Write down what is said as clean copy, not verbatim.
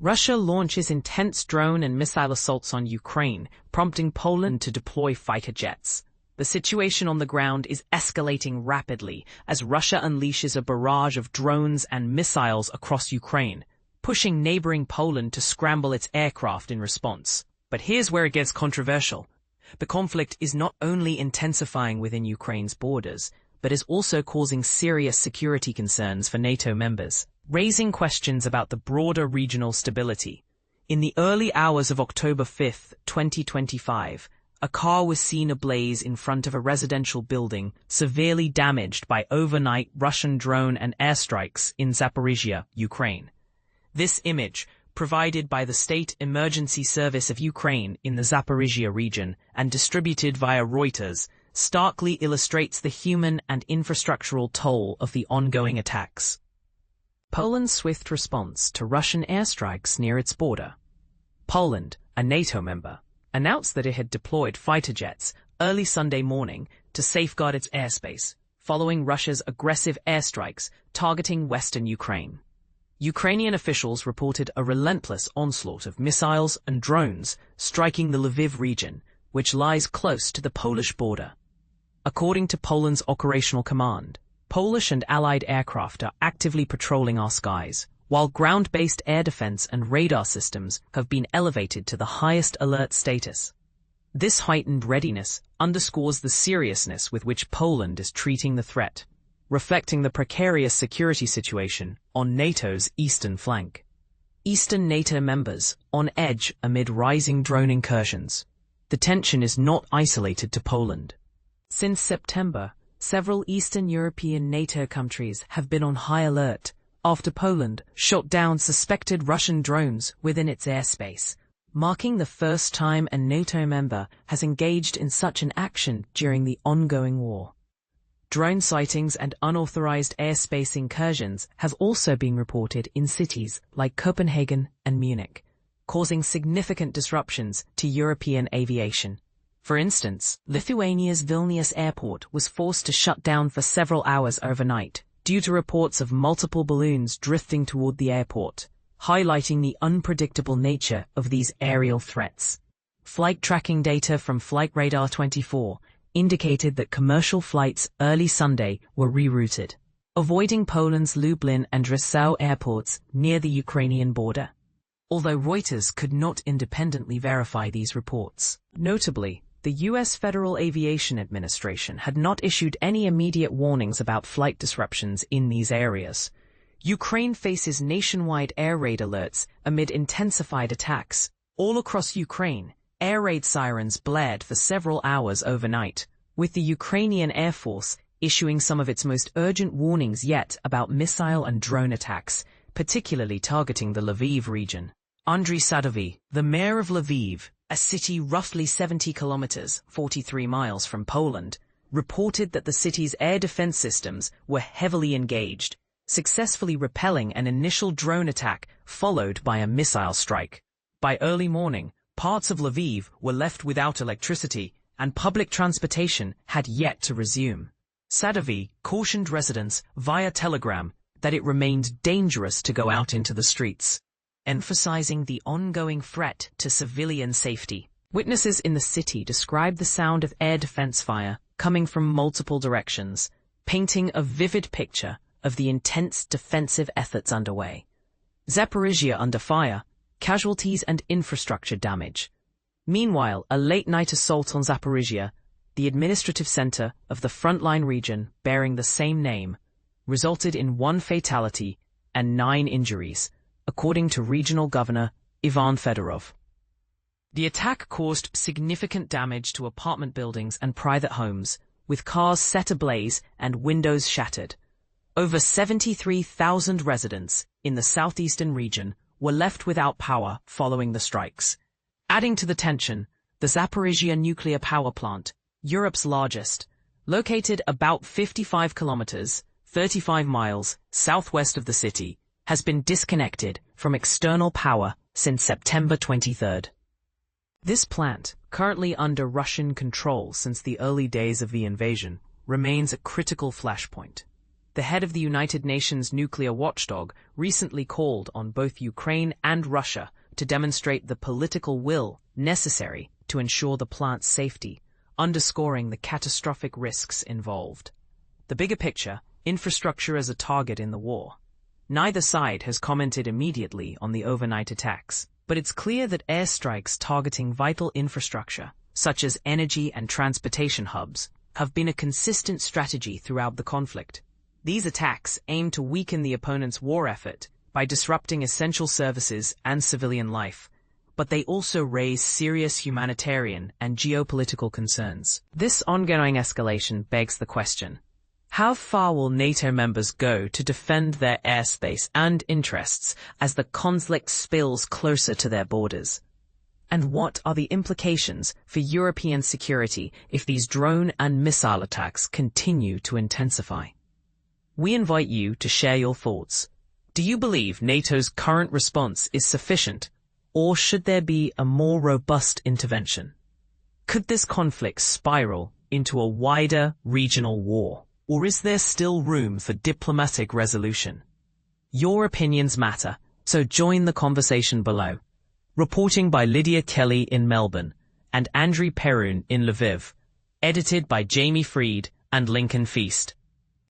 Russia launches intense drone and missile assaults on Ukraine, prompting Poland to deploy fighter jets. The situation on the ground is escalating rapidly as Russia unleashes a barrage of drones and missiles across Ukraine, pushing neighboring Poland to scramble its aircraft in response. But here's where it gets controversial. The conflict is not only intensifying within Ukraine's borders, but is also causing serious security concerns for NATO members, raising questions about the broader regional stability. In the early hours of October 5, 2025, a car was seen ablaze in front of a residential building, severely damaged by overnight Russian drone and airstrikes in Zaporizhia, Ukraine. This image, provided by the State Emergency Service of Ukraine in the Zaporizhia region and distributed via Reuters, starkly illustrates the human and infrastructural toll of the ongoing attacks. Poland's swift response to Russian airstrikes near its border. Poland, a NATO member, announced that it had deployed fighter jets early Sunday morning to safeguard its airspace, following Russia's aggressive airstrikes targeting western Ukraine. Ukrainian officials reported a relentless onslaught of missiles and drones striking the Lviv region, which lies close to the Polish border. According to Poland's operational command, Polish and Allied aircraft are actively patrolling our skies, while ground-based air defense and radar systems have been elevated to the highest alert status. This heightened readiness underscores the seriousness with which Poland is treating the threat, reflecting the precarious security situation on NATO's eastern flank. Eastern NATO members on edge amid rising drone incursions. The tension is not isolated to Poland. Since September, several Eastern European NATO countries have been on high alert after Poland shot down suspected Russian drones within its airspace, marking the first time a NATO member has engaged in such an action during the ongoing war. Drone sightings and unauthorized airspace incursions have also been reported in cities like Copenhagen and Munich, causing significant disruptions to European aviation. For instance, Lithuania's Vilnius airport was forced to shut down for several hours overnight due to reports of multiple balloons drifting toward the airport, highlighting the unpredictable nature of these aerial threats. Flight tracking data from Flightradar24 indicated that commercial flights early Sunday were rerouted, avoiding Poland's Lublin and Rzeszów airports near the Ukrainian border. Although Reuters could not independently verify these reports. Notably, the U.S. Federal Aviation Administration had not issued any immediate warnings about flight disruptions in these areas. Ukraine faces nationwide air raid alerts amid intensified attacks. All across Ukraine, air raid sirens blared for several hours overnight, with the Ukrainian Air Force issuing some of its most urgent warnings yet about missile and drone attacks, particularly targeting the Lviv region. Andriy Sadovy, the mayor of Lviv, a city roughly 70 kilometers, 43 miles from Poland, reported that the city's air defense systems were heavily engaged, successfully repelling an initial drone attack followed by a missile strike. By early morning, parts of Lviv were left without electricity, and public transportation had yet to resume. Sadovy cautioned residents via telegram that it remained dangerous to go out into the streets, emphasizing the ongoing threat to civilian safety. Witnesses in the city described the sound of air defense fire coming from multiple directions, painting a vivid picture of the intense defensive efforts underway. Zaporizhia under fire, casualties and infrastructure damage. Meanwhile, a late-night assault on Zaporizhia, the administrative center of the frontline region bearing the same name, resulted in 1 fatality and 9 injuries, according to Regional Governor Ivan Fedorov. The attack caused significant damage to apartment buildings and private homes, with cars set ablaze and windows shattered. Over 73,000 residents in the southeastern region were left without power following the strikes. Adding to the tension, the Zaporizhia nuclear power plant, Europe's largest, located about 55 kilometers, 35 miles southwest of the city, has been disconnected from external power since September 23. This plant, currently under Russian control since the early days of the invasion, remains a critical flashpoint. The head of the United Nations nuclear watchdog recently called on both Ukraine and Russia to demonstrate the political will necessary to ensure the plant's safety, underscoring the catastrophic risks involved. The bigger picture, infrastructure as a target in the war. Neither side has commented immediately on the overnight attacks, but it's clear that airstrikes targeting vital infrastructure, such as energy and transportation hubs, have been a consistent strategy throughout the conflict. These attacks aim to weaken the opponent's war effort by disrupting essential services and civilian life, but they also raise serious humanitarian and geopolitical concerns. This ongoing escalation begs the question: how far will NATO members go to defend their airspace and interests as the conflict spills closer to their borders? And what are the implications for European security if these drone and missile attacks continue to intensify? We invite you to share your thoughts. Do you believe NATO's current response is sufficient, or should there be a more robust intervention? Could this conflict spiral into a wider regional war, or is there still room for diplomatic resolution? Your opinions matter, so join the conversation below. Reporting by Lydia Kelly in Melbourne and Andriy Perun in Lviv. Edited by Jamie Freed and Lincoln Feast.